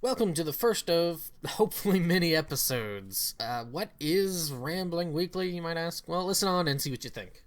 Welcome to the first of, hopefully, many episodes. What is Rambling Weekly, you might ask? Well, listen on and see what you think.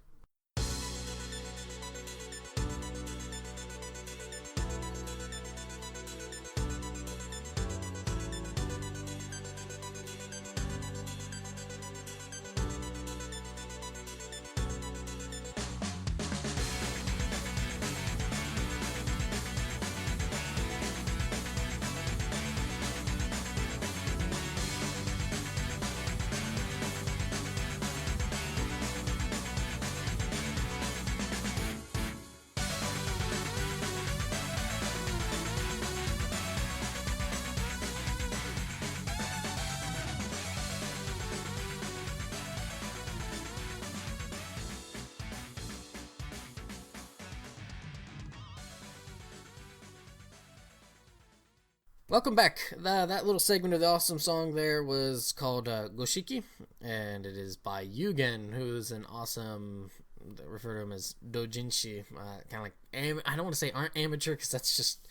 Welcome back. That little segment of the awesome song there was called Goshiki, and it is by Yuugen, who's an awesome, they refer to him as doujinshi, kind of like, I don't want to say aren't amateur, because that's just,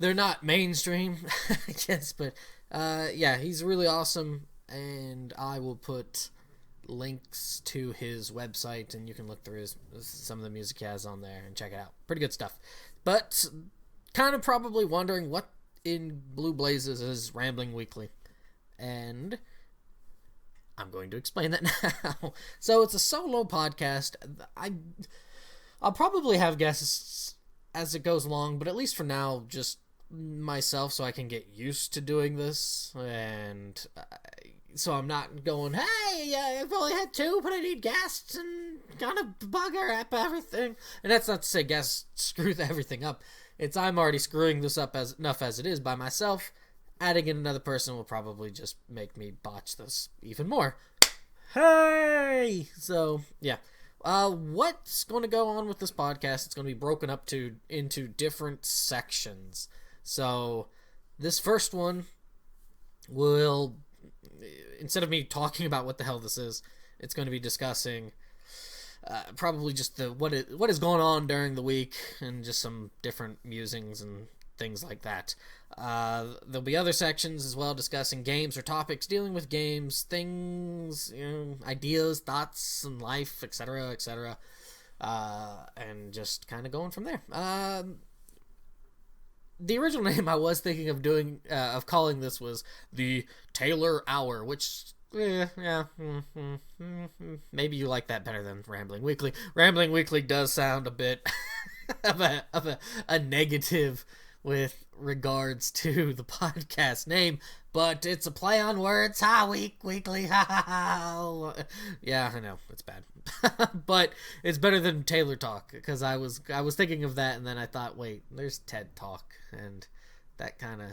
they're not mainstream, I guess, but yeah, he's really awesome, and I will put links to his website, and you can look through some of the music he has on there and check it out. Pretty good stuff. But kind of probably wondering what in Blue Blazes is Rambling Weekly, and I'm going to explain that now. So it's a solo podcast. I'll probably have guests as it goes along, but at least for now, just myself, so I can get used to doing this, and so I'm not going, hey, I've only had two, but I need guests, and gonna bugger up everything. And that's not to say guests screw everything up. It's I'm already screwing this up enough as it is by myself. Adding in another person will probably just make me botch this even more. Hey! So, yeah. What's going to go on with this podcast? It's going to be broken up into different sections. So, this first one will, instead of me talking about what the hell this is, it's going to be discussing probably just what is going on during the week, and just some different musings and things like that. There'll be other sections as well discussing games or topics dealing with games, things, ideas, thoughts, and life, etc., etc., and just kind of going from there. The original name I was thinking of calling this was the Taylor Hour, which maybe you like that better than Rambling Weekly. Rambling Weekly does sound a bit of a negative with regards to the podcast name, but it's a play on words. Weekly. Yeah, I know it's bad, but it's better than Taylor Talk, because I was thinking of that, and then I thought, wait, there's TED Talk, and that kind of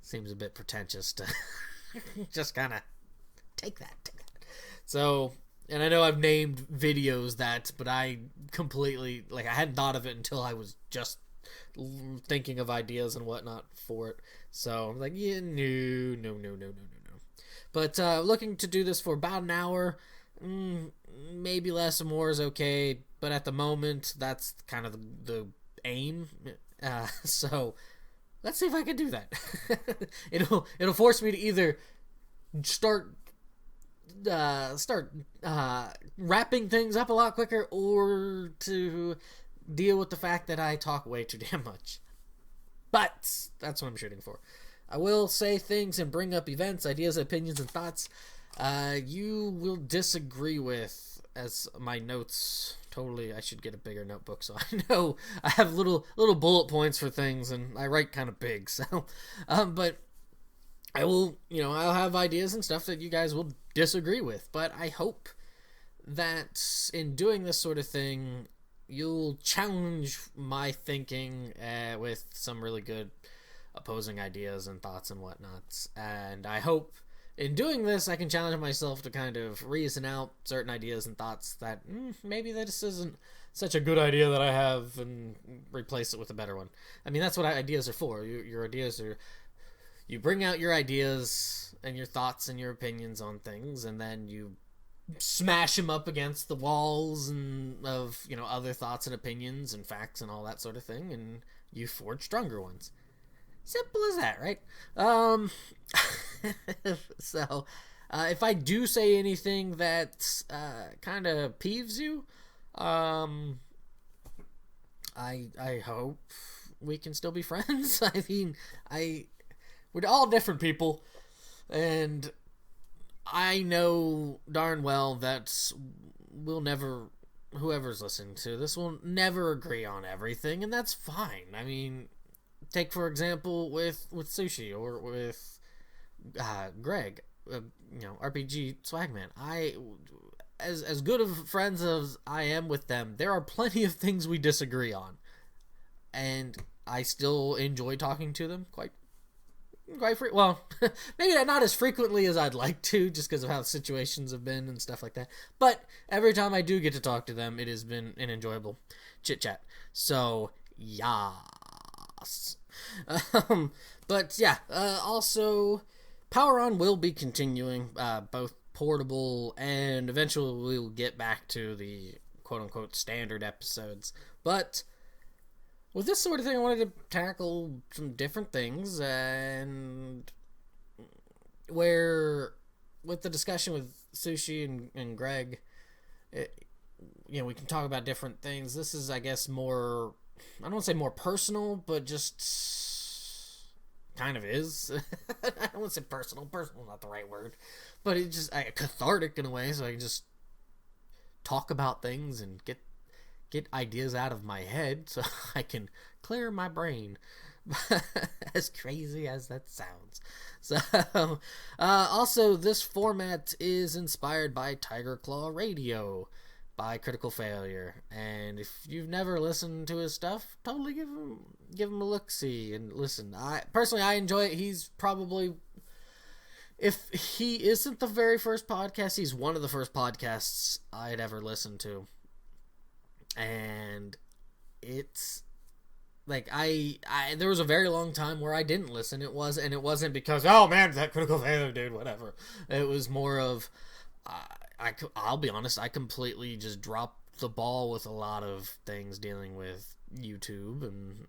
seems a bit pretentious to just kind of take that. So, and I know I've named videos that, but I completely, I hadn't thought of it until I was just thinking of ideas and whatnot for it. So I'm like, yeah, no. But looking to do this for about an hour, maybe less or more is okay, but at the moment, that's kind of the aim. So let's see if I can do that. It'll force me to either start wrapping things up a lot quicker, or to deal with the fact that I talk way too damn much. But that's what I'm shooting for. I will say things and bring up events, ideas, opinions, and thoughts you will disagree with, as my notes. Totally, I should get a bigger notebook, so I know I have little bullet points for things, and I write kind of big. So, but I will, I'll have ideas and stuff that you guys will disagree with, but I hope that in doing this sort of thing, you'll challenge my thinking with some really good opposing ideas and thoughts and whatnots. And I hope in doing this, I can challenge myself to kind of reason out certain ideas and thoughts that maybe this isn't such a good idea that I have, and replace it with a better one. I mean, that's what ideas are for. Your ideas are, you bring out your ideas and your thoughts and your opinions on things, and then you smash them up against the walls and of other thoughts and opinions and facts and all that sort of thing, and you forge stronger ones. Simple as that, right? So, if I do say anything that kind of peeves you, I hope we can still be friends. I mean, we're all different people, and I know darn well that whoever's listening to this will never agree on everything, and that's fine. I mean, take for example with Sushi or with Greg, RPG Swagman. As good of friends as I am with them, there are plenty of things we disagree on, and I still enjoy talking to them quite well, maybe not as frequently as I'd like to, just because of how situations have been and stuff like that. But every time I do get to talk to them, it has been an enjoyable chit chat. So yes. But yeah, also Power On will be continuing, both portable and eventually we'll get back to the quote-unquote standard episodes. But with this sort of thing, I wanted to tackle some different things, and where with the discussion with Sushi and Greg, we can talk about different things. This is, I guess, more, I don't want to say more personal, but just kind of is. I don't want to say personal. Personal is not the right word, but it's just cathartic in a way, so I can just talk about things and get ideas out of my head so I can clear my brain. As crazy as that sounds. So, also, this format is inspired by TigerClawRadio by Critical Failure, and if you've never listened to his stuff, totally give him a look-see and listen. I enjoy it. He's probably, if he isn't the very first podcast, he's one of the first podcasts I had ever listened to. And it's like there was a very long time where I didn't listen. It wasn't because, oh man, that Critical Failure dude, whatever. It was more of I'll be honest, I completely just dropped the ball with a lot of things dealing with YouTube and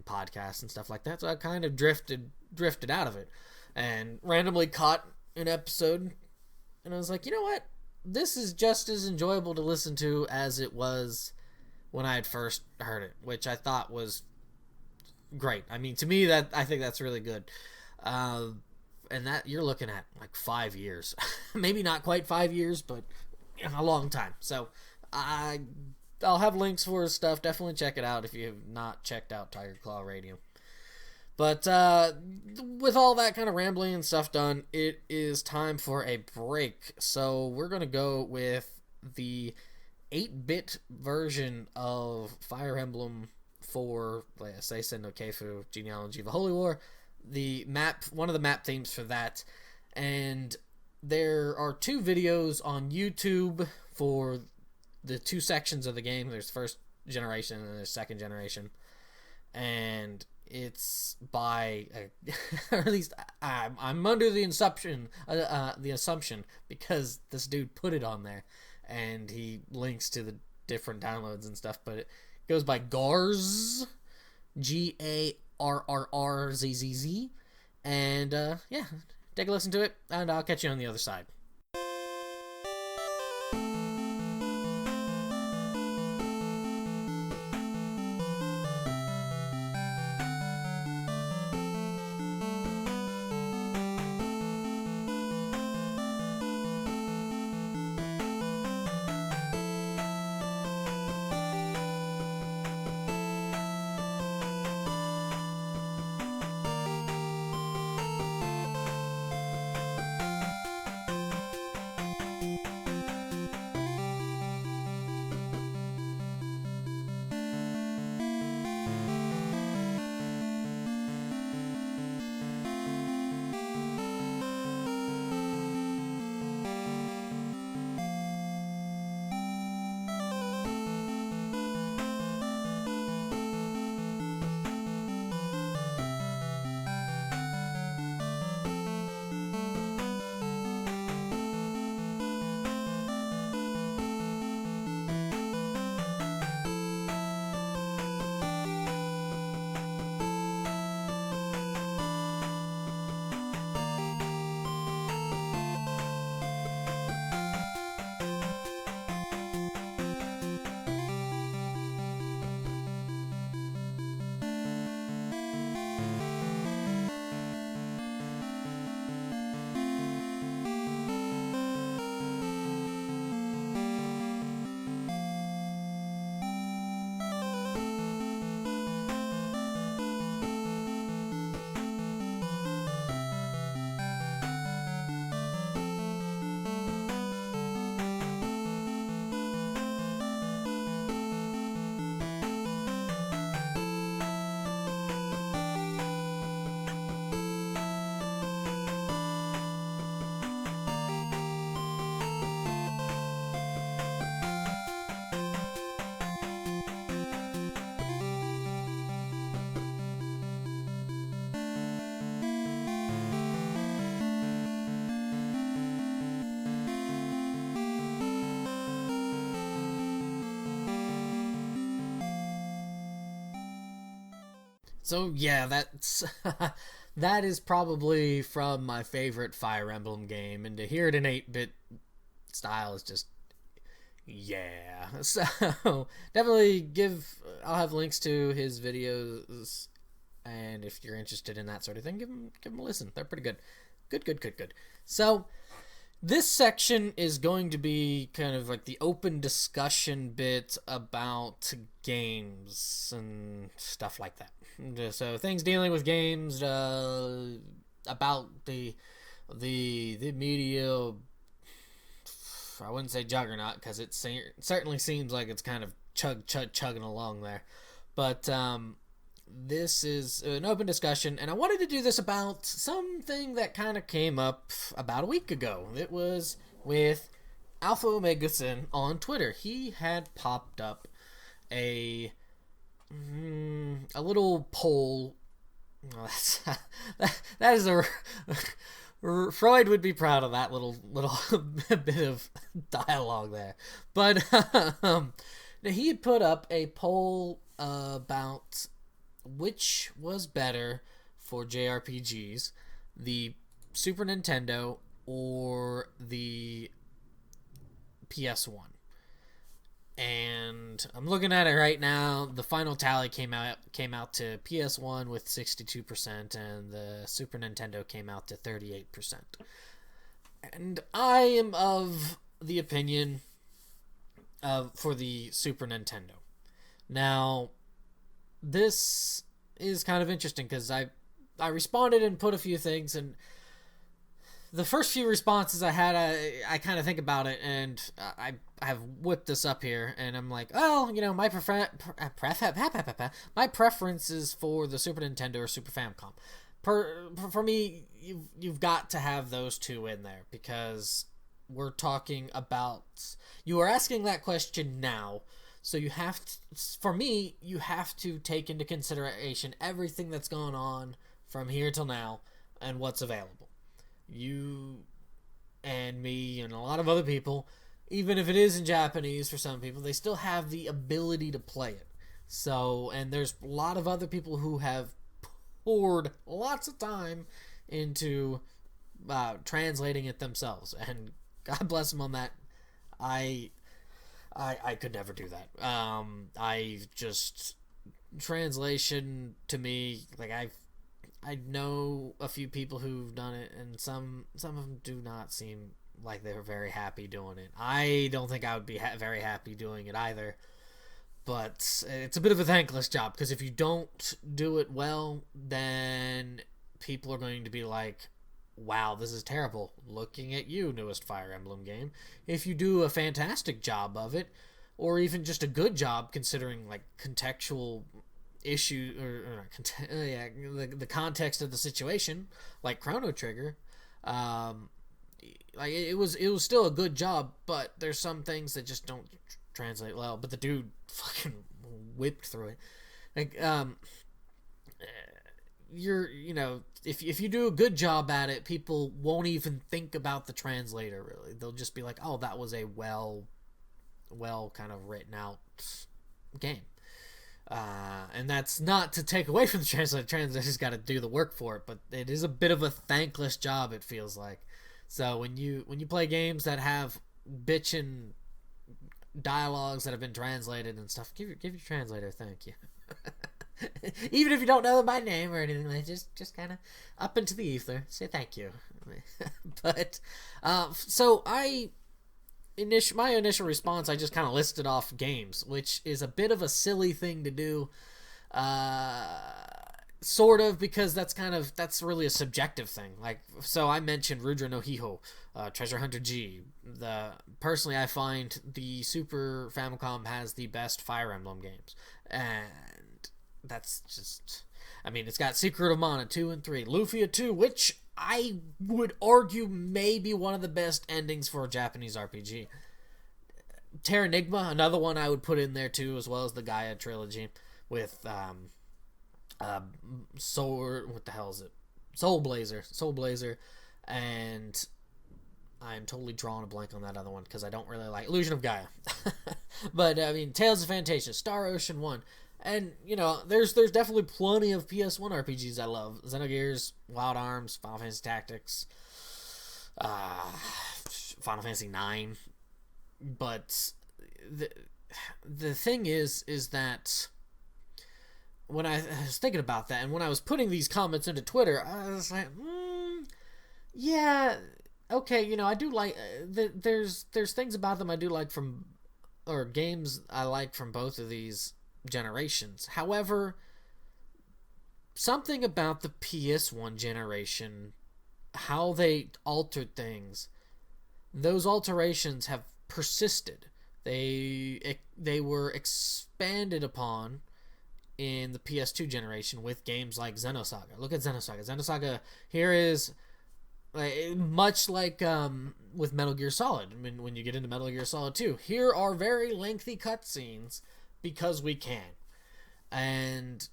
podcasts and stuff like that. So I kind of drifted out of it and randomly caught an episode, and I was like, you know what? This is just as enjoyable to listen to as it was when I had first heard it, which I thought was great. I mean, to me, I think that's really good. And that you're looking at like 5 years, maybe not quite 5 years, but a long time. So I'll have links for his stuff. Definitely check it out if you have not checked out TigerClawRadio. But with all that kind of rambling and stuff done, it is time for a break. So we're going to go with the 8-bit version of Fire Emblem 4, Seisen no Keifu, Genealogy of a Holy War. One of the map themes for that. And there are 2 videos on YouTube for the 2 sections of the game. There's first generation and there's second generation. And it's by, or at least I'm under the assumption, because this dude put it on there, and he links to the different downloads and stuff. But it goes by garrrzzz, GARRRZZZ, and yeah, take a listen to it, and I'll catch you on the other side. So yeah, that's that is probably from my favorite Fire Emblem game, and to hear it in 8-bit style is just, yeah. So definitely I'll have links to his videos, and if you're interested in that sort of thing, give them a listen. They're pretty good. Good. So this section is going to be kind of like the open discussion bit about games and stuff like that. So things dealing with games, about the media. I wouldn't say juggernaut, because it certainly seems like it's kind of chugging along there. But this is an open discussion, and I wanted to do this about something that kind of came up about a week ago. It was with AlphaOmegaSin on Twitter. He had popped up a little poll. Well, that is a Freud would be proud of that little bit of dialogue there. But he had put up a poll about which was better for JRPGs, the Super Nintendo or the PS1. And I'm looking at it right now. The final tally came out to PS1 with 62%, and the Super Nintendo came out to 38%. And I am of the opinion for the Super Nintendo. Now, this is kind of interesting because I responded and put a few things, and the first few responses I had, I kind of think about it, and I have whipped this up here, and I'm like, oh, you know, my preference is for the Super Nintendo or Super Famicom. For me, you've got to have those two in there, because we're talking about, you are asking that question now, so you have to, for me, you have to take into consideration everything that's gone on from here till now and what's available. You and me and a lot of other people, even if it is in Japanese for some people, they still have the ability to play it. So, and there's a lot of other people who have poured lots of time into translating it themselves, and God bless them on that. I could never do that. I just, translation to me, like I know a few people who've done it, and some of them do not seem like they're very happy doing it. I don't think I would be very happy doing it either. But it's a bit of a thankless job, because if you don't do it well, then people are going to be like, wow, this is terrible, looking at you, newest Fire Emblem game. If you do a fantastic job of it, or even just a good job considering like contextual issue the context of the situation, like Chrono Trigger, like it was still a good job, but there's some things that just don't translate well. But the dude fucking whipped through it. Like if you do a good job at it, people won't even think about the translator really. They'll just be like, oh, that was a well kind of written out game. And that's not to take away from the translator. The translator's got to do the work for it, but it is a bit of a thankless job, it feels like. So when you play games that have bitchin' dialogues that have been translated and stuff, give your translator a thank you. Even if you don't know my name or anything, like just kind of up into the ether, say thank you. But so my initial response, I just kind of listed off games, which is a bit of a silly thing to do, sort of, because that's really a subjective thing. Like, so I mentioned Rudra no Hiho, Treasure Hunter G. Personally, I find the Super Famicom has the best Fire Emblem games, and that's just, I mean, it's got Secret of Mana 2 and 3, Lufia 2, which I would argue may be one of the best endings for a Japanese RPG. Terranigma, another one I would put in there too, as well as the Gaia trilogy with what the hell is it? Soul Blazer, and I'm totally drawing a blank on that other one because I don't really like Illusion of Gaia. But I mean, Tales of Fantasia, Star Ocean 1. And, there's definitely plenty of PS1 RPGs I love. Xenogears, Wild Arms, Final Fantasy Tactics, Final Fantasy 9. But the thing is that when I was thinking about that, and when I was putting these comments into Twitter, I was like, yeah, okay, I do like, there's things about them I do like or games I like from both of these generations. However, something about the PS1 generation, how they altered things, those alterations have persisted. They were expanded upon in the PS2 generation with games like Xenosaga. Look at Xenosaga. Xenosaga here is much like with Metal Gear Solid. I mean, when you get into Metal Gear Solid 2, here are very lengthy cutscenes because we can, and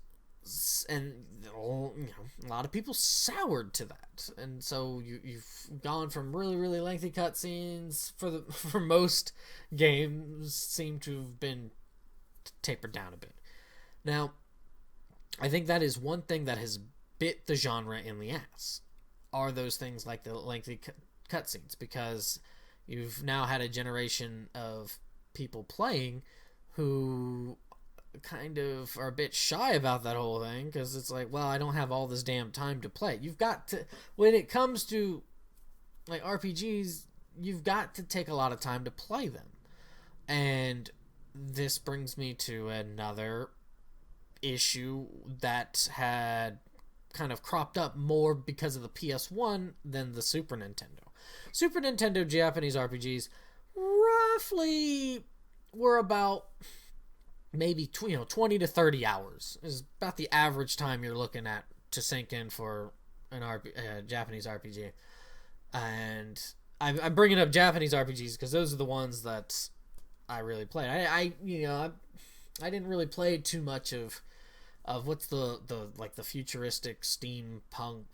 a lot of people soured to that, and so you've gone from really, really lengthy cutscenes for most games seem to have been tapered down a bit. Now, I think that is one thing that has bit the genre in the ass, are those things like the lengthy cutscenes, because you've now had a generation of people playing who kind of are a bit shy about that whole thing, because it's like, well, I don't have all this damn time to play. You've got to, when it comes to like RPGs, you've got to take a lot of time to play them. And this brings me to another issue that had kind of cropped up more because of the PS1 than the Super Nintendo. Super Nintendo Japanese RPGs roughly were about maybe 20 to 30 hours is about the average time you're looking at to sink in for an Japanese RPG. And I'm bringing up Japanese RPGs because those are the ones that I really played. I didn't really play too much of what's the futuristic steampunk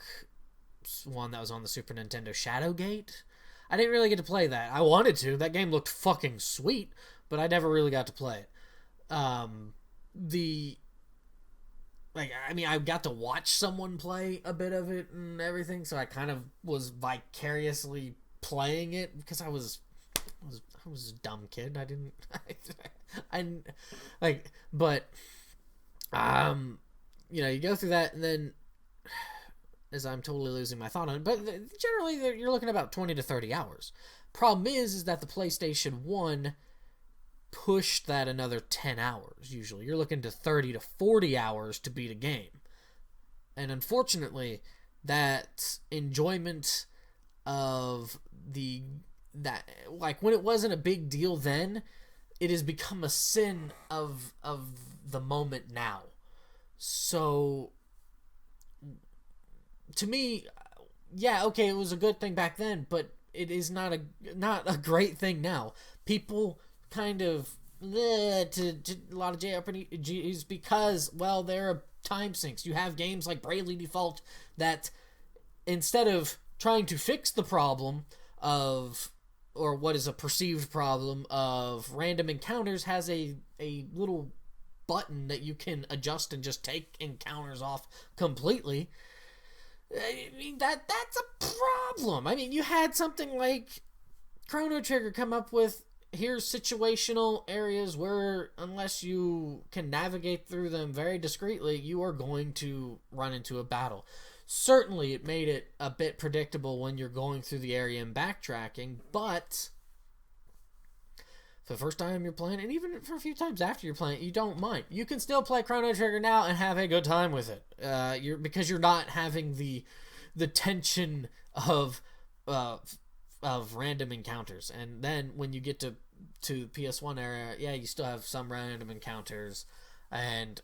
one that was on the Super Nintendo, Shadowgate. I didn't really get to play that. I wanted to. That game looked fucking sweet, but I never really got to play it. I got to watch someone play a bit of it and everything, so I kind of was vicariously playing it because I was a dumb kid. You go through that, and then, as I'm totally losing my thought on it, but generally you're looking at about 20 to 30 hours. Problem is that the PlayStation 1 pushed that another 10 hours, usually. You're looking to 30 to 40 hours to beat a game. And unfortunately, that enjoyment of when it wasn't a big deal then, it has become a sin of the moment now. So, to me, yeah, okay, it was a good thing back then, but it is not a great thing now. People kind of to a lot of JRPGs because, well, there are time sinks. You have games like Bravely Default that, instead of trying to fix the problem or what is a perceived problem of random encounters, has a little button that you can adjust and just take encounters off completely. I mean, that's a problem. I mean, you had something like Chrono Trigger come up with, here's situational areas where, unless you can navigate through them very discreetly, you are going to run into a battle. Certainly, it made it a bit predictable when you're going through the area and backtracking, but for the first time you're playing, and even for a few times after you're playing, you don't mind. You can still play Chrono Trigger now and have a good time with it, because you're not having the tension of random encounters. And then when you get to PS1 era, yeah, you still have some random encounters and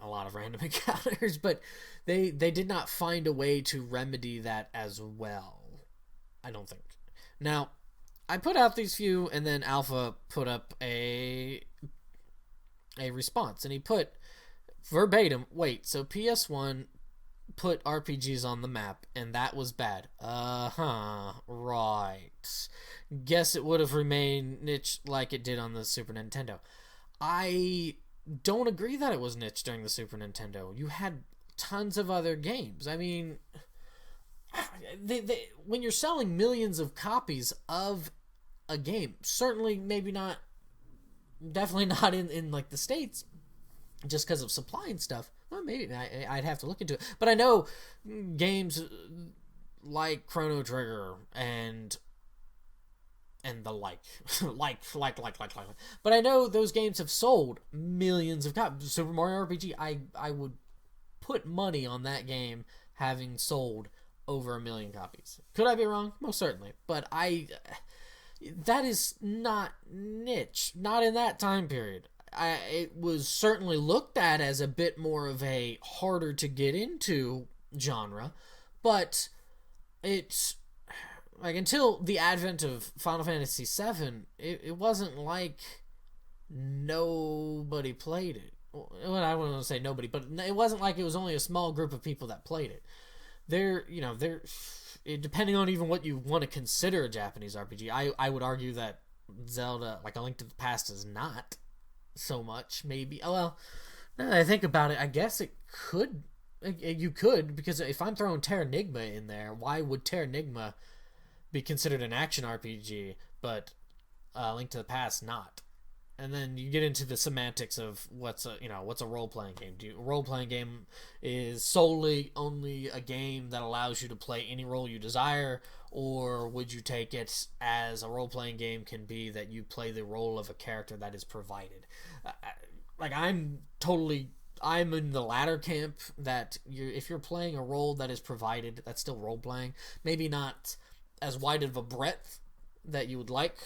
a lot of random encounters, but they did not find a way to remedy that as well, I don't think. Now, I put out these few, and then Alpha put up a response, and he put verbatim, wait, so PS1 put RPGs on the map, and that was bad. Right. Guess it would have remained niche like it did on the Super Nintendo. I don't agree that it was niche during the Super Nintendo. You had tons of other games. I mean, when you're selling millions of copies of a game, certainly definitely not in like the States, just because of supply and stuff. Well, maybe I'd have to look into it. But I know games like Chrono Trigger and the like. But I know those games have sold millions of copies. Super Mario RPG, I would put money on that game having sold over 1 million copies. Could I be wrong? Most certainly. But that is not niche. Not in that time period. It was certainly looked at as a bit more of a harder to get into genre, but it's like until the advent of Final Fantasy VII, it wasn't like nobody played it. Well, I wouldn't want to say nobody, but it wasn't like it was only a small group of people that played it. Depending on even what you want to consider a Japanese RPG, I would argue that Zelda, like A Link to the Past, is not so much, maybe. Well, now that I think about it, I guess it could. You could, because if I'm throwing Terranigma in there, why would Terranigma be considered an action RPG, but Link to the Past not? And then you get into the semantics of what's a role-playing game. A role-playing game is solely only a game that allows you to play any role you desire, or would you take it as a role-playing game can be that you play the role of a character that is provided? I'm in the latter camp, that if you're playing a role that is provided, that's still role-playing. Maybe not as wide of a breadth that you would like,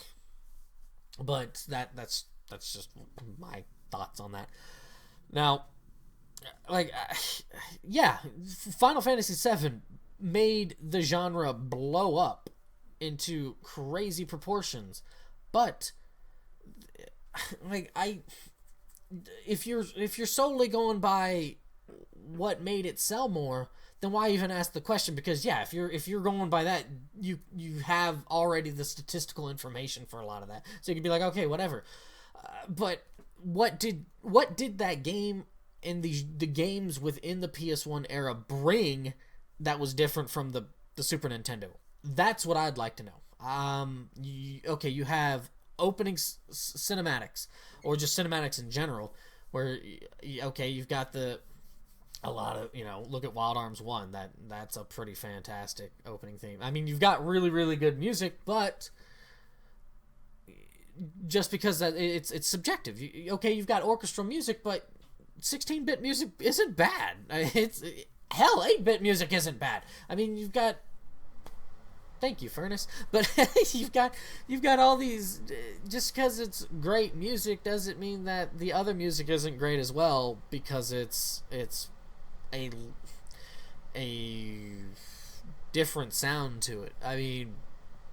but that's just my thoughts on that. Now, Final Fantasy VII made the genre blow up into crazy proportions, but if you're solely going by what made it sell more, then why even ask the question? Because if you're going by that, you have already the statistical information for a lot of that, so you could be like, okay, whatever. But what did that game and the games within the PS1 era bring that was different from the Super Nintendo? That's what I'd like to know. You have opening cinematics, or just cinematics in general, where you've got a lot of, look at Wild Arms 1. That's a pretty fantastic opening theme. I mean, you've got really, really good music, but just because that it's subjective. You've got orchestral music, but 16-bit music isn't bad. It's hell, 8-bit music isn't bad. I mean, you've got, thank you, Furnace, but you've got all these. Just because it's great music doesn't mean that the other music isn't great as well, because it's a different sound to it. I mean,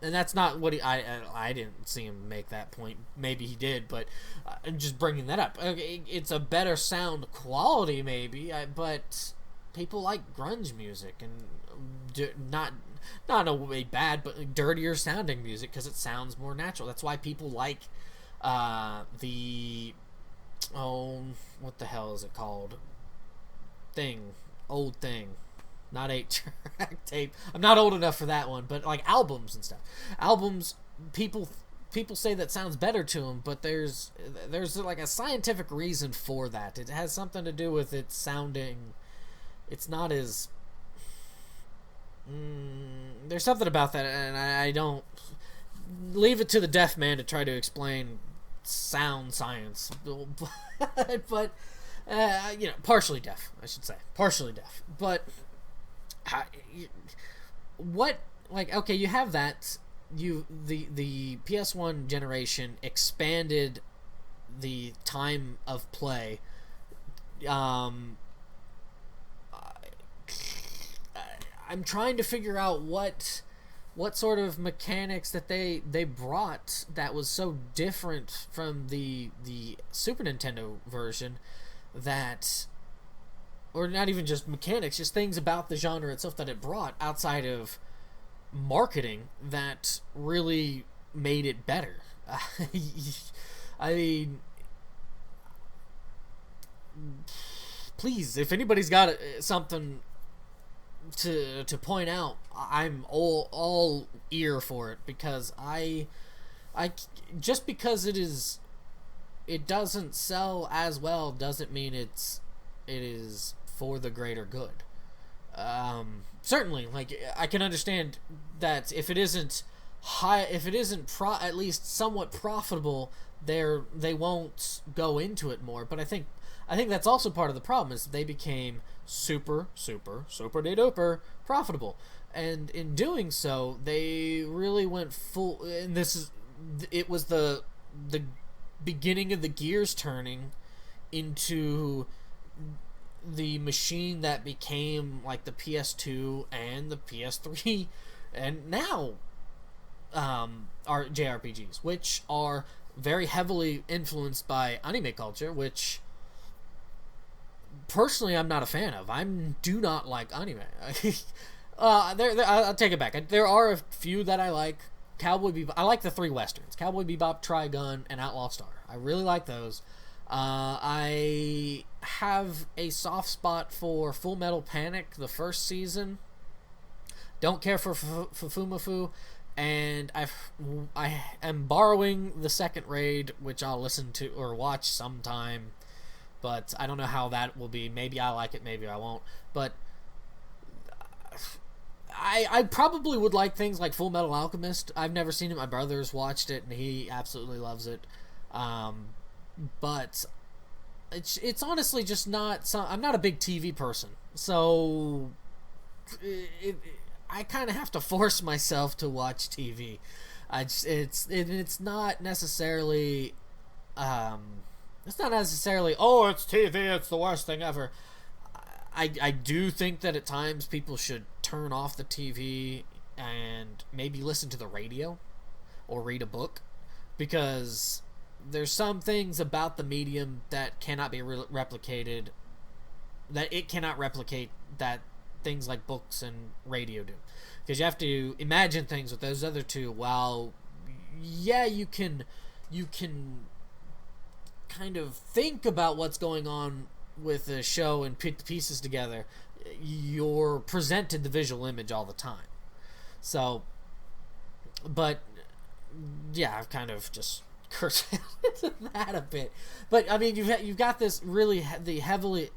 and that's not what I didn't see him make that point. Maybe he did, but I'm just bringing that up. It's a better sound quality, maybe, but people like grunge music, and not in a way bad, but dirtier sounding music, because it sounds more natural. That's why people like what the hell is it called? Old thing. Not 8-track tape. I'm not old enough for that one, but like albums and stuff. Albums, people say that sounds better to them, but there's like a scientific reason for that. It has something to do with it sounding. It's not as. There's something about that, and I don't leave it to the deaf man to try to explain sound science, but. Partially deaf, I should say. Partially deaf. But, you have that. The PS1 generation expanded the time of play. I'm trying to figure out what sort of mechanics that they brought that was so different from the Super Nintendo version. That, or not even just mechanics, just things about the genre itself that it brought outside of marketing that really made it better. I mean, please, if anybody's got something to point out, I'm all ear for it, because I just because it doesn't sell as well doesn't mean it is for the greater good. Certainly, like, I can understand that if it isn't at least somewhat profitable, they won't go into it more. But I think that's also part of the problem, is they became super duper profitable, and in doing so, they really went full. And it was the beginning of the gears turning into the machine that became like the PS2 and the PS3, and now are JRPGs, which are very heavily influenced by anime culture, which personally I'm not a fan of. I do not like anime. I'll take it back. There are a few that I like. Cowboy Bebop. I like the three westerns: Cowboy Bebop, Trigun, and Outlaw Star. I really like those. I have a soft spot for Full Metal Panic, the first season. Don't care for Fufumafu, and I am borrowing the second raid, which I'll listen to or watch sometime, but I don't know how that will be. Maybe I like it, maybe I won't. But I probably would like things like Full Metal Alchemist. I've never seen it. My brother's watched it, and he absolutely loves it. But it's honestly just not. I'm not a big TV person, so I kind of have to force myself to watch TV. It's not necessarily. It's not necessarily. Oh, it's TV. It's the worst thing ever. I do think that at times people should turn off the TV and maybe listen to the radio or read a book, because there's some things about the medium that cannot be replicated, that it cannot replicate, that things like books and radio do, because you have to imagine things with those other two. While yeah, you can kind of think about what's going on with the show and put the pieces together, you're presented the visual image all the time. So, but yeah, I've kind of just curtailed that a bit. But I mean, you've got this really the heavily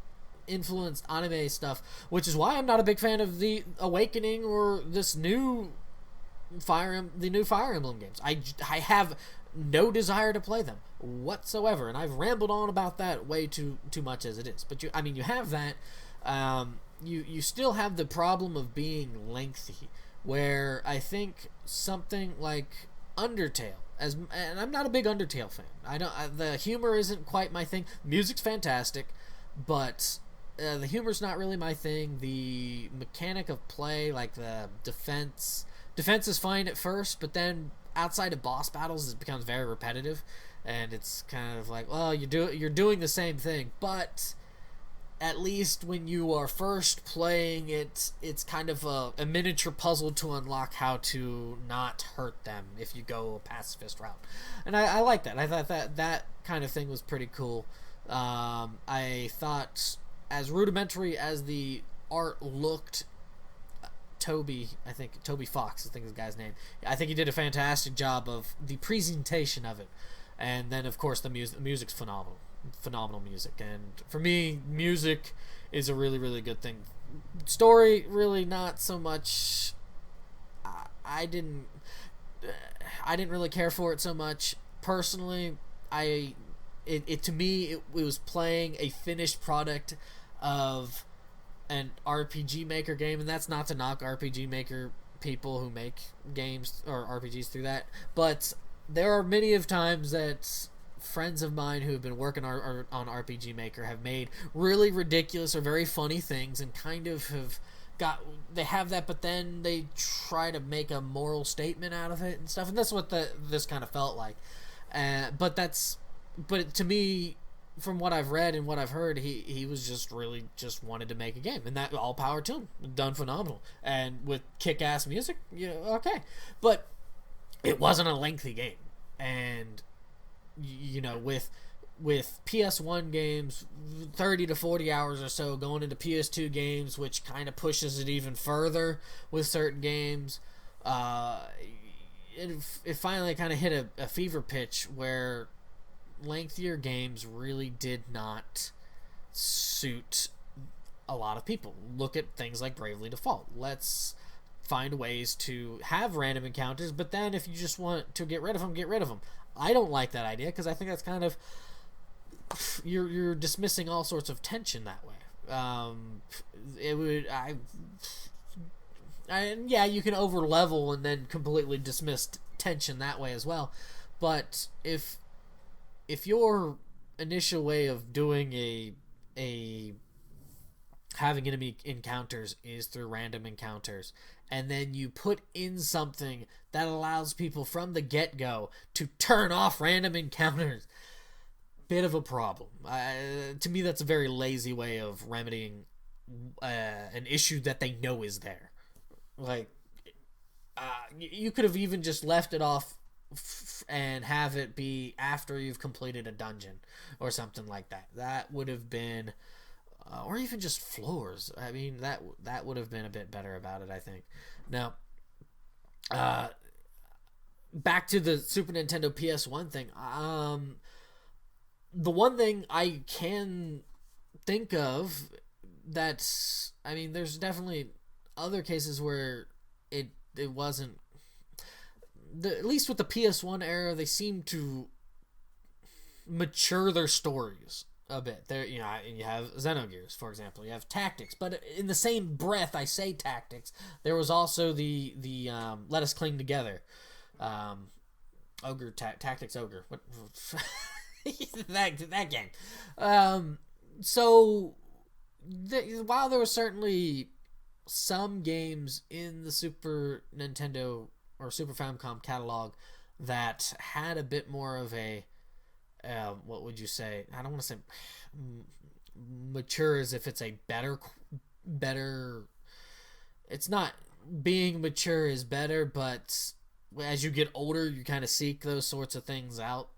influenced anime stuff, which is why I'm not a big fan of the Awakening or this new Fire Emblem games. I have no desire to play them whatsoever, and I've rambled on about that way too much as it is. But you have that. You still have the problem of being lengthy, where I think something like Undertale, and I'm not a big Undertale fan. The humor isn't quite my thing. Music's fantastic, but the humor's not really my thing. The mechanic of play, like the defense is fine at first, but then outside of boss battles, it becomes very repetitive, and it's kind of like, well, you're doing the same thing, but at least when you are first playing it, it's kind of a miniature puzzle to unlock how to not hurt them if you go a pacifist route. And I like that. I thought that kind of thing was pretty cool. I thought, as rudimentary as the art looked, Toby Fox, I think is the guy's name. I think he did a fantastic job of the presentation of it. And then, of course, the music's phenomenal music. And for me, music is a really, really good thing. Story, really not so much. I didn't really care for it so much personally. To me, it was playing a finished product of an RPG Maker game, and that's not to knock RPG Maker people who make games or RPGs through that, but there are many of times that friends of mine who have been working on RPG Maker have made really ridiculous or very funny things, and kind of they have that, but then they try to make a moral statement out of it and stuff, and that's what this kind of felt like. But to me, from what I've read and what I've heard, he was just really just wanted to make a game, and that, all power to him, done phenomenal, and with kick-ass music, okay. But it wasn't a lengthy game, and with with PS1 games, 30 to 40 hours or so, going into PS2 games, which kind of pushes it even further with certain games. It finally kind of hit a fever pitch where lengthier games really did not suit a lot of people. Look at things like Bravely Default. Let's find ways to have random encounters, but then if you just want to get rid of them, get rid of them. I don't like that idea because I think that's kind of you're dismissing all sorts of tension that way. Yeah, you can over level and then completely dismiss tension that way as well. But if your initial way of doing a having enemy encounters is through random encounters, and then you put in something that allows people from the get-go to turn off random encounters, bit of a problem. To me, that's a very lazy way of remedying an issue that they know is there. Like, you could have even just left it off and have it be after you've completed a dungeon or something like that. That would have been, or even just floors. I mean, that would have been a bit better about it, I think. Now, back to the Super Nintendo PS1 thing. The one thing I can think of that's, I mean, there's definitely other cases where it wasn't, at least with the PS1 era, they seem to mature their stories a bit. There, you have Xenogears, for example. You have Tactics, but in the same breath, I say Tactics, there was also the Let Us Cling Together, Tactics Ogre. What? that game. While there was certainly some games in the Super Nintendo or Super Famicom catalog that had a bit more of a what would you say? I don't want to say mature as if it's a better. It's not being mature is better, but as you get older, you kind of seek those sorts of things out.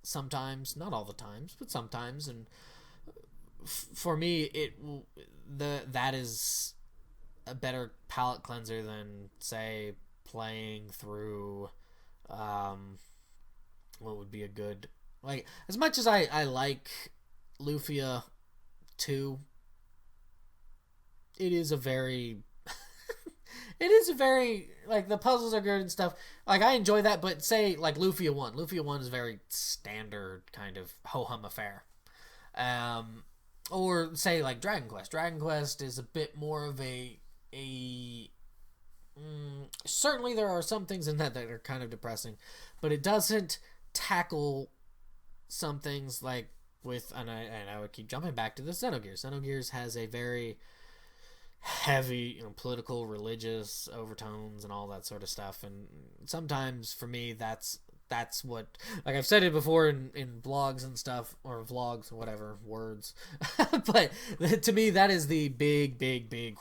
Sometimes, not all the times, but sometimes, and for me, that is a better palate cleanser than, say, playing through what would be a good, like, as much as I like Lufia 2, it is a very like, the puzzles are good and stuff. Like, I enjoy that, but say, like, Lufia 1. Lufia 1 is very standard kind of ho-hum affair. Or, say, like, Dragon Quest. Dragon Quest is a bit more of certainly there are some things in that are kind of depressing, but it doesn't tackle some things like with, and I would keep jumping back to the Xenogears. Xenogears has a very heavy, political, religious overtones and all that sort of stuff, and sometimes for me that's what, like I've said it before in blogs and stuff, or vlogs, whatever words, but to me that is the big I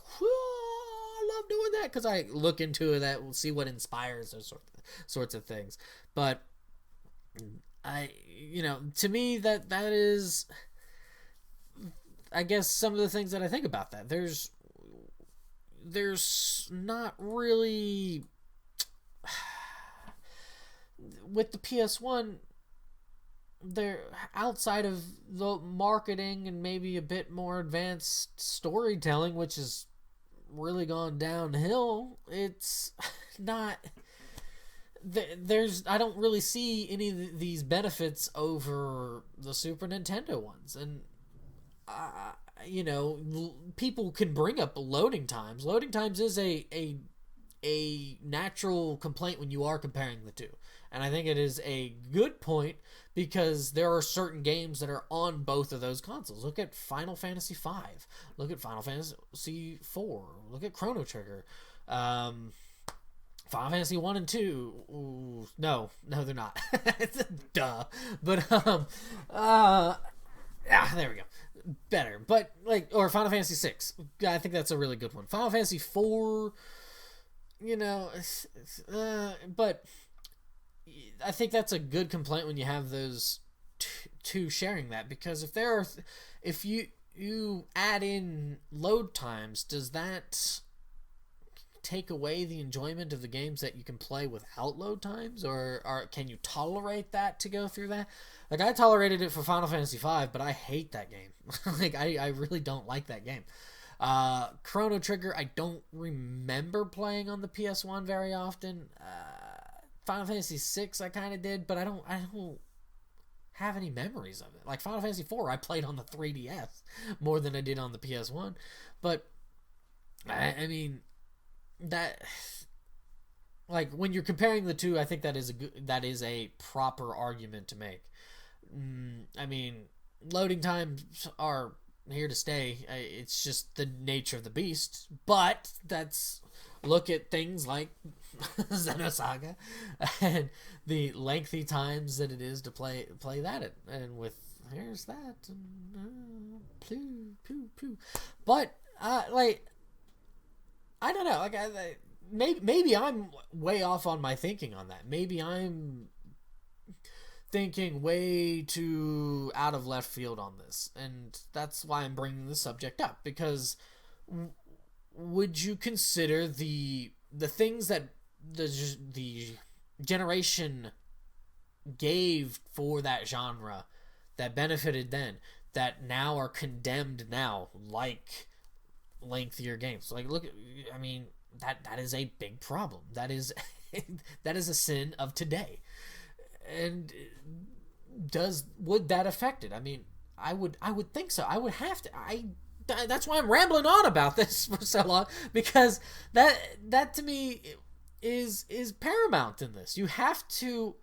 love doing that because I look into that, we'll see what inspires those sorts of things. But to me that is, I guess, some of the things that I think about that. There's not really, with the PS1, there, outside of the marketing and maybe a bit more advanced storytelling, which has really gone downhill, it's not, I don't really see any of these benefits over the Super Nintendo ones. And people can bring up loading times. Loading times is a natural complaint when you are comparing the two. And I think it is a good point because there are certain games that are on both of those consoles. Look at Final Fantasy V. Look at Final Fantasy IV. Look at Chrono Trigger. Final Fantasy 1 and 2. Ooh, no, they're not. Duh. But, there we go. Better. But, like, or Final Fantasy 6. I think that's a really good one. Final Fantasy 4, but I think that's a good complaint when you have those to sharing that, because if you add in load times, does that take away the enjoyment of the games that you can play without load times, or can you tolerate that to go through that? Like, I tolerated it for Final Fantasy V, but I hate that game. Like, I really don't like that game. Chrono Trigger, I don't remember playing on the PS1 very often. Final Fantasy VI, I kind of did, but I don't have any memories of it. Like, Final Fantasy IV, I played on the 3DS more than I did on the PS1. But I mean, that, like, when you're comparing the two, I think that is a proper argument to make. I mean, loading times are here to stay. It's just the nature of the beast. But look at things like Xenosaga and the lengthy times that it is to play that, and with here's that, but like, I don't know, like, maybe I'm way off on my thinking on that. Maybe I'm thinking way too out of left field on this, and that's why I'm bringing the subject up, because would you consider the things that the generation gave for that genre that benefited then, that now are condemned now, like lengthier games? Like, look, I mean, that is a big problem. That is a sin of today. And would that affect it? I mean, I would think so. I would have to. That's why I'm rambling on about this for so long, because that to me is paramount in this. You have to,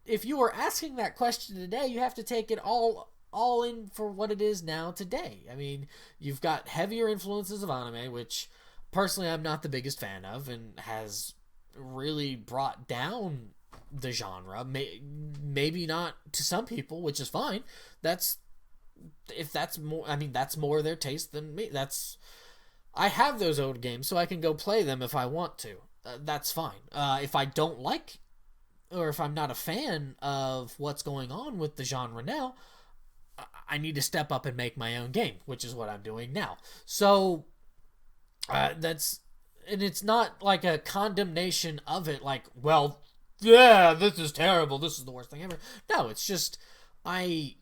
if you are asking that question today, you have to take it all in for what it is now today. I mean, you've got heavier influences of anime, which personally I'm not the biggest fan of, and has really brought down the genre. Maybe not to some people, which is fine. If that's more, I mean, that's more their taste than me. I have those old games, so I can go play them if I want to. That's fine. If I don't like, or if I'm not a fan of what's going on with the genre now, I need to step up and make my own game, which is what I'm doing now. So and it's not like a condemnation of it, like, well, yeah, this is terrible, this is the worst thing ever. No, it's just, I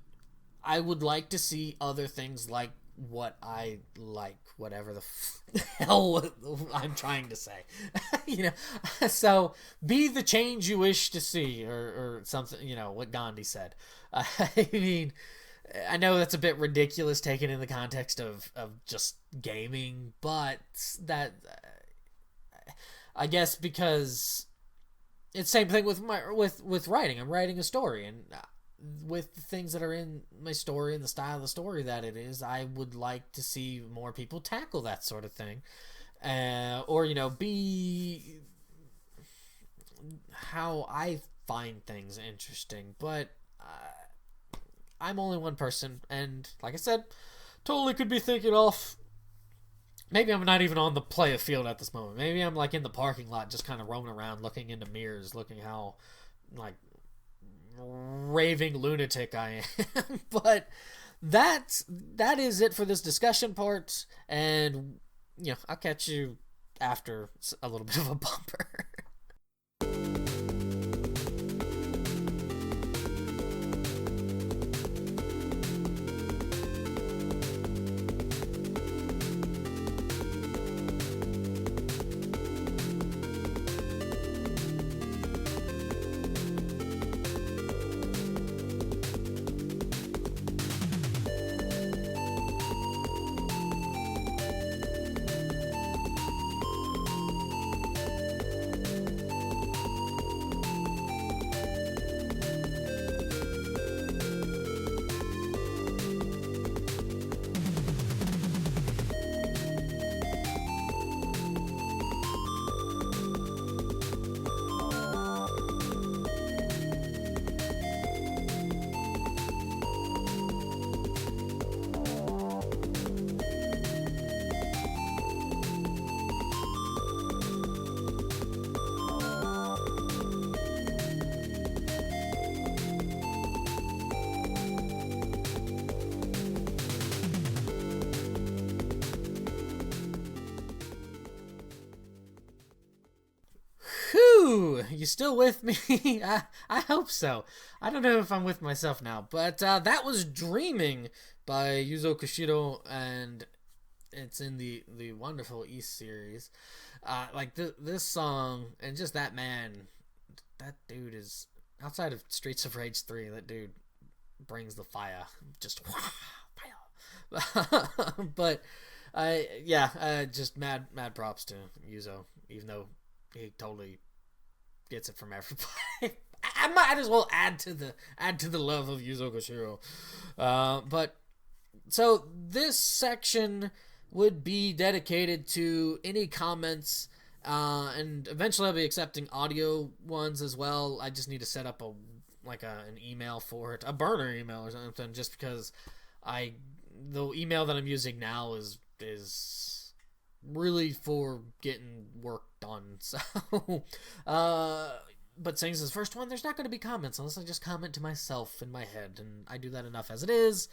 would like to see other things like what I like, whatever the hell I'm trying to say. You know, so be the change you wish to see, or something, you know, what Gandhi said. I mean, I know that's a bit ridiculous taken in the context of just gaming, but that, I guess, because it's the same thing with writing. I'm writing a story, and with the things that are in my story and the style of the story that it is, I would like to see more people tackle that sort of thing, or, you know, be how I find things interesting. But I'm only one person, and like I said, totally could be thinking off. Maybe I'm not even on the play of field at this moment. Maybe I'm like in the parking lot, just kind of roaming around, looking into mirrors, looking how, like, raving lunatic I am. But that is it for this discussion part, and, you know, I'll catch you after a little bit of a bumper. you still with me? I hope so. I don't know if I'm with myself now, but that was Dreaming by Yuzo Koshiro, and it's in the wonderful East series. This song, and just that dude is, outside of Streets of Rage 3, that dude brings the fire. Just fire. But just mad props to Yuzo, even though he totally gets it from everybody. I might as well add to the love of Yuzo Koshiro. But so this section would be dedicated to any comments, and eventually I'll be accepting audio ones as well. I just need to set up an email for it, a burner email or something, just because the email that I'm using now is really for getting work done. So, but since this first one, there's not going to be comments unless I just comment to myself in my head, and I do that enough as it is.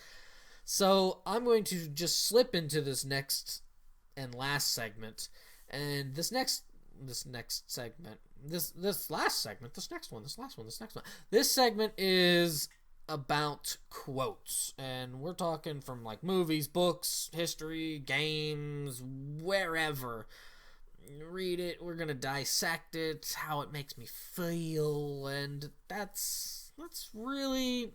So I'm going to just slip into this next and last segment, and this next segment, this segment is about quotes, and we're talking from like movies, books, history, games, wherever. Read it, we're gonna dissect it, how it makes me feel, and that's really,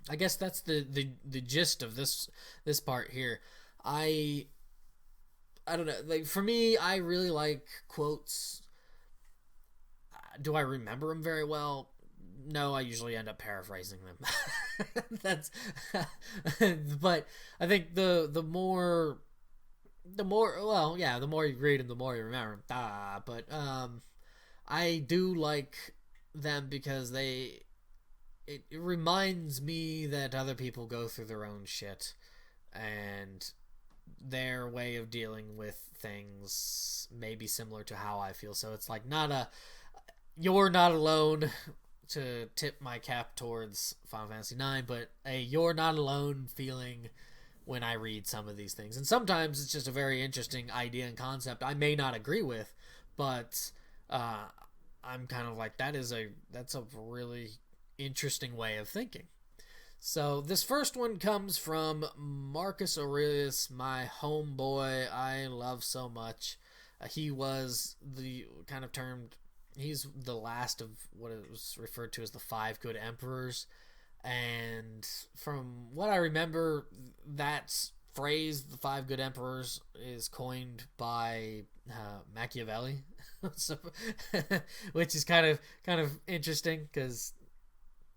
I guess that's the gist of this part here. I don't know, like, for me, I really like quotes. Do I remember them very well? No, I usually end up paraphrasing them. That's but I think the more you read them, the more you remember them. But I do like them because it reminds me that other people go through their own shit, and their way of dealing with things may be similar to how I feel. So it's like you're not alone, to tip my cap towards Final Fantasy IX, but you're not alone feeling when I read some of these things. And sometimes it's just a very interesting idea and concept I may not agree with, but I'm kind of like, that's a really interesting way of thinking. So this first one comes from Marcus Aurelius, my homeboy I love so much. He was he's the last of what it was referred to as the 5 good emperors. And from what I remember, that phrase, the 5 good emperors, is coined by Machiavelli, so, which is kind of interesting because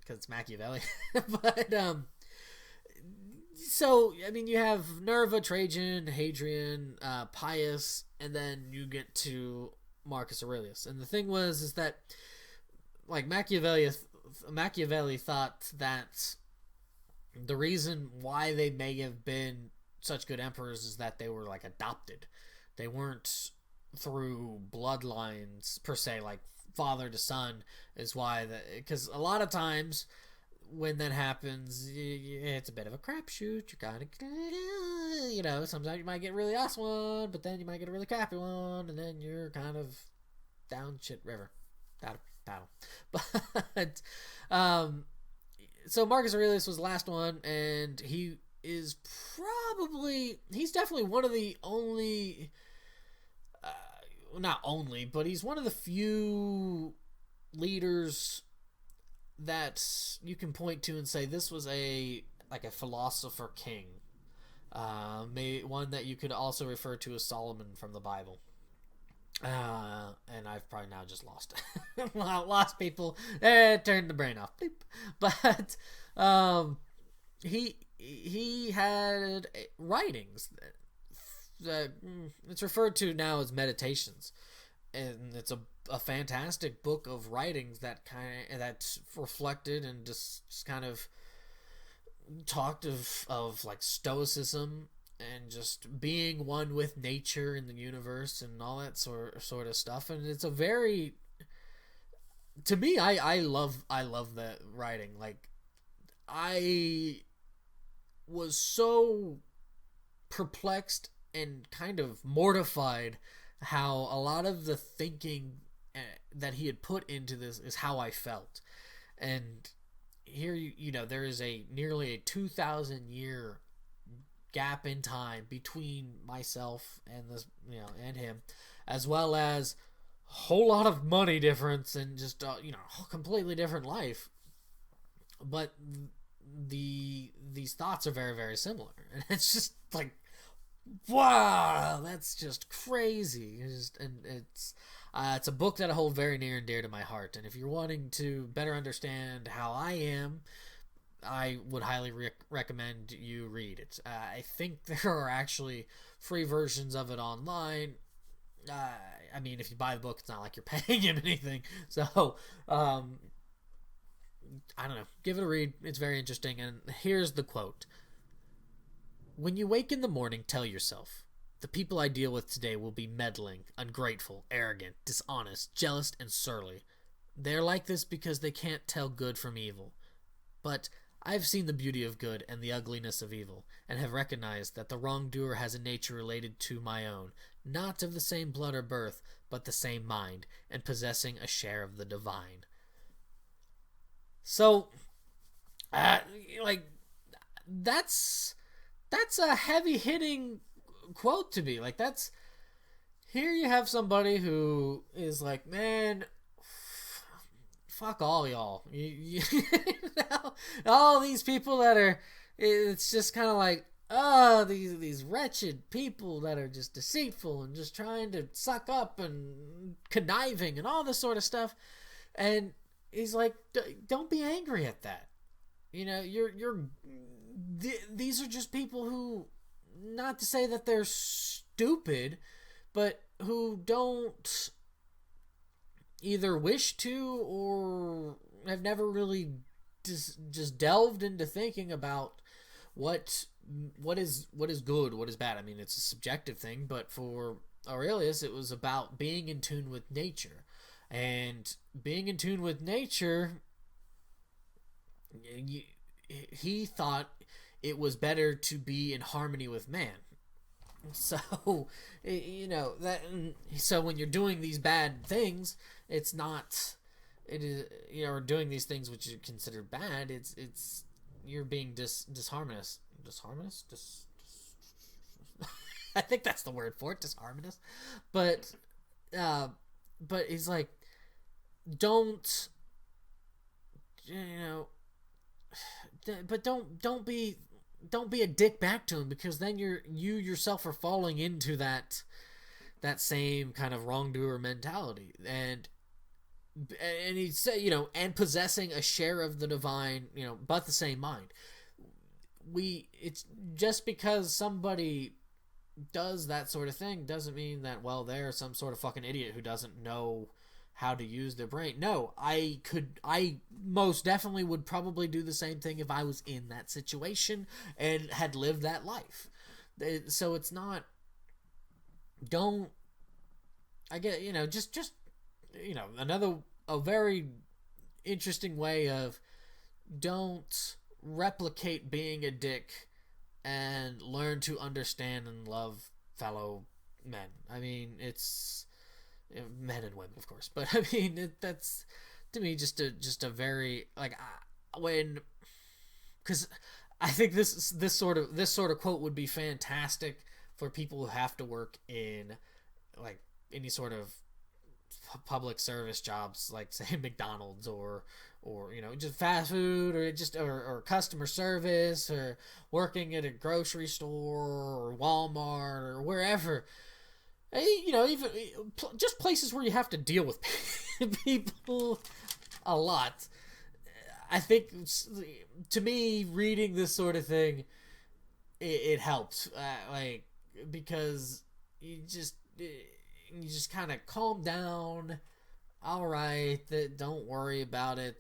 it's Machiavelli. But so I mean, you have Nerva, Trajan, Hadrian, Pius, and then you get to Marcus Aurelius. And the thing is that, like, Machiavelli thought that the reason why they may have been such good emperors is that they were like adopted. They weren't through bloodlines per se, like father to son, is why because a lot of times when that happens, it's a bit of a crapshoot. You're kind of, sometimes you might get a really awesome one, but then you might get a really crappy one, and then you're kind of down shit river. Battle. But so Marcus Aurelius was the last one, and he's definitely one of the only, not only, but he's one of the few leaders that you can point to and say this was a philosopher king, one that you could also refer to as Solomon from the Bible. And I've probably now just lost people. Turned the brain off. Bleep. But he had writings that it's referred to now as meditations, and it's a fantastic book of writings that's reflected and just kind of talked of like stoicism and just being one with nature and the universe and all that sort of stuff. And it's a very, to me, I love that writing. Like, I was so perplexed and kind of mortified how a lot of the thinking that he had put into this is how I felt. And here, there is nearly a 2,000 year gap in time between myself and this, and him, as well as a whole lot of money difference and just, a completely different life. But these thoughts are very, very similar. And it's just like, wow, that's just crazy. It's a book that I hold very near and dear to my heart. And if you're wanting to better understand how I am, I would highly recommend you read it. I think there are actually free versions of it online. I mean, if you buy the book, it's not like you're paying him anything. So, I don't know. Give it a read. It's very interesting. And here's the quote. When you wake in the morning, tell yourself, the people I deal with today will be meddling, ungrateful, arrogant, dishonest, jealous, and surly. They're like this because they can't tell good from evil. But I've seen the beauty of good and the ugliness of evil, and have recognized that the wrongdoer has a nature related to my own, not of the same blood or birth, but the same mind, and possessing a share of the divine. So, that's a heavy-hitting quote to me. Here you have somebody who is like, man, fuck all y'all. All these people that are, it's just kind of like, these wretched people that are just deceitful and just trying to suck up and conniving and all this sort of stuff. And he's like, don't be angry at that. These are just people who, not to say that they're stupid, but who don't either wish to or have never really just delved into thinking about what is good, what is bad. I mean, it's a subjective thing, but for Aurelius, it was about being in tune with nature. And being in tune with nature, he thought it was better to be in harmony with man. So, so when you're doing these bad things, it is, or doing these things which are considered bad, it's you're being disharmonious. I think that's the word for it, disharmonious. But he's like, don't be a dick back to him, because then you yourself are falling into that same kind of wrongdoer mentality. And he said, and possessing a share of the divine, but the same mind. It's just because somebody does that sort of thing doesn't mean that, well, they're some sort of fucking idiot who doesn't know how to use their brain. No, I most definitely would probably do the same thing if I was in that situation and had lived that life. So it's not, a very interesting way of, don't replicate being a dick and learn to understand and love fellow men. I mean, it's men and women, of course, but I mean, that's to me just a very, because I think this sort of quote would be fantastic for people who have to work in like any sort of public service jobs, like say McDonald's or just fast food, or customer service, or working at a grocery store or Walmart or wherever. Even just places where you have to deal with people a lot. I think, to me, reading this sort of thing, it helps, because you just kind of calm down. All right, don't worry about it.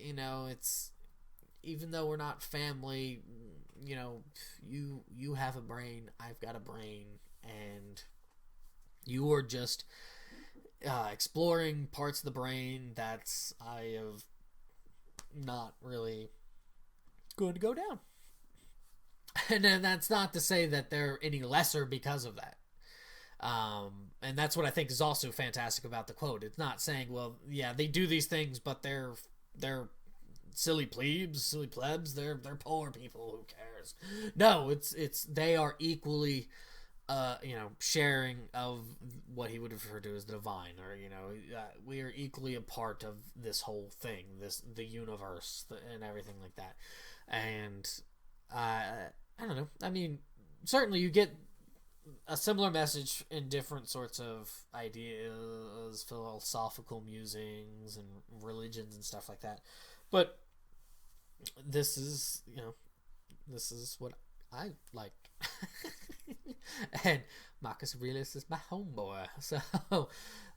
It's, even though we're not family, you have a brain, I've got a brain, and you are just exploring parts of the brain that's I have not really going to go down. And then that's not to say that they're any lesser because of that. And that's what I think is also fantastic about the quote. It's not saying, well, yeah, they do these things, but they're silly plebs. They're poor people. Who cares? No, it's they are equally, sharing of what he would refer to as the divine, or we are equally a part of this whole thing, the universe, and everything like that. And I don't know. I mean, certainly you get a similar message in different sorts of ideas, philosophical musings, and religions and stuff like that. But this is what I like. And Marcus Aurelius is my homeboy. So,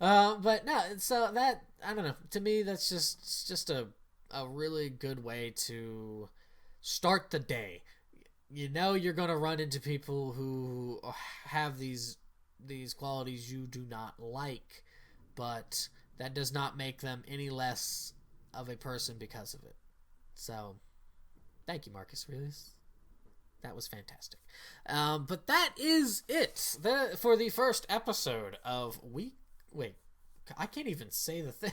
but no, so that, I don't know. To me, that's just a really good way to start the day. You're going to run into people who have these qualities you do not like, but that does not make them any less of a person because of it. So, thank you, Marcus Aurelius. That was fantastic. But that is it for the first episode of Wait, I can't even say the thing.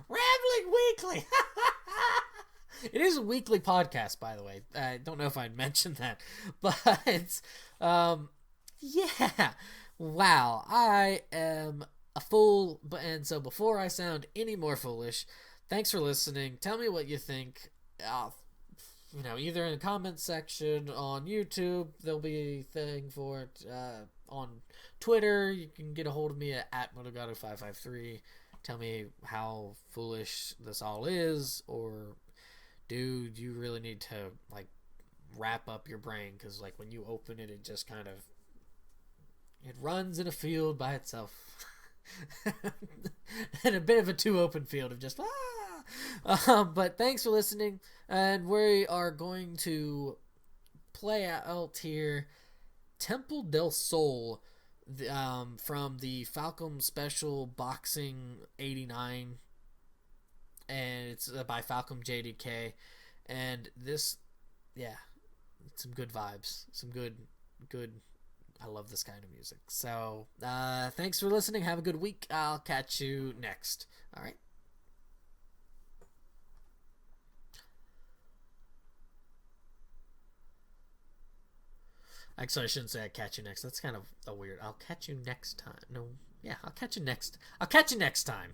Rambling Weekly. It is a weekly podcast, by the way. I don't know if I'd mentioned that, but yeah. Wow, I am a fool. And so before I sound any more foolish, thanks for listening. Tell me what you think. Either in the comments section on YouTube, there'll be a thing for it. On Twitter, you can get a hold of me at Motogato553. Tell me how foolish this all is, or dude, you really need to wrap up your brain, because when you open it, it just kind of it runs in a field by itself. And a bit of a too open field of just but thanks for listening, and we are going to play out here Temple del Sol, from the Falcom Special Boxing 89, and it's by Falcom JDK, and this, some good vibes, some good, I love this kind of music. So, thanks for listening, have a good week, I'll catch you next. Alright. Actually, I shouldn't say I'll catch you next. That's kind of a weird. I'll catch you next time. No, yeah, I'll catch you next time.